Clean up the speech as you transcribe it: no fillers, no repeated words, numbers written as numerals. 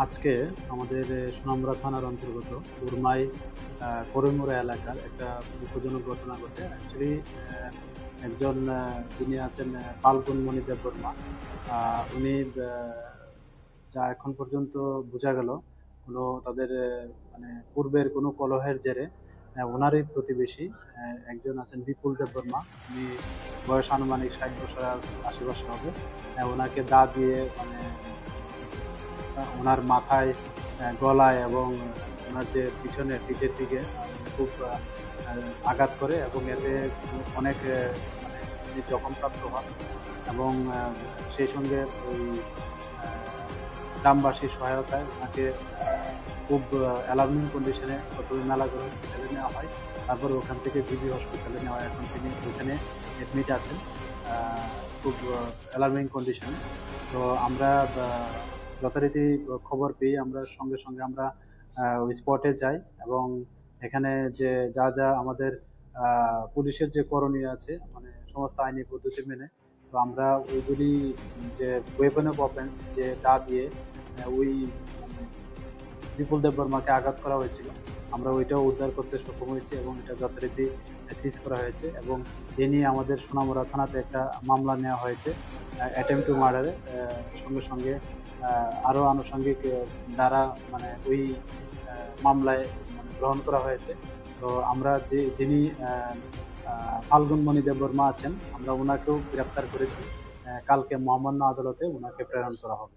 আজকে আমাদের সুনামুড়া থানার অন্তর্গত উরমাই করিমুরা এলাকার একটা দুঃখজনক ঘটনা ঘটে। অ্যাকচুয়ালি একজন যিনি আছেন ফাল্গুন মণি দেববর্মা, উনি যা এখন পর্যন্ত বোঝা গেল কোনো তাদের মানে পূর্বের কোনো কলহের জেরে ওনারই প্রতিবেশী একজন আছেন বিপুল দেববর্মা। উনি বয়স আনুমানিক 60 বছর আশেপাশে হবে। ওনাকে দা দিয়ে মানে ওনার মাথায়, গলায় এবং ওনার যে পিছনে পিঠের দিকে খুব আঘাত করে এবং এতে অনেক মানে তিনি জখমপ্রাপ্ত হন এবং সেই সঙ্গে ওই গ্রামবাসীর সহায়তায় ওনাকে খুব অ্যালার্মিং কন্ডিশনে প্রথমে মেলাঘর হসপিটালে নেওয়া হয়, তারপর ওখান থেকে জিবি হসপিটালে নেওয়া হয়। এখন তিনি ওখানে অ্যাডমিট আছেন খুব অ্যালার্মিং কন্ডিশনে। তো আমরা যথারীতি খবর পেয়ে আমরা সঙ্গে সঙ্গে আমরা ওই স্পটে যাই এবং এখানে যে যা যা আমাদের পুলিশের যে করণীয় আছে মানে সমস্ত আইনি পদ্ধতি মেনে, তো আমরা ওইগুলি যে ওয়েপন অফ অফেন্স যে দা দিয়ে ওই মানে বিপুল দেববর্মাকে আঘাত করা হয়েছিল, আমরা ওইটাও উদ্ধার করতে সক্ষম হয়েছি এবং এটা যথারীতি সিজ করা হয়েছে এবং এ নিয়ে আমাদের সোনামুড়া থানাতে একটা মামলা নেওয়া হয়েছে অ্যাটেম্প টু মার্ডারে। সঙ্গে সঙ্গে আরও আনুষঙ্গিক দ্বারা মানে ওই মামলায় মানে গ্রহণ করা হয়েছে। তো আমরা যিনি ফাল্গুন মণি দেববর্মা আছেন, আমরা ওনাকেও গ্রেপ্তার করেছি। কালকে মহামান্য আদালতে ওনাকে প্রেরণ করা হবে।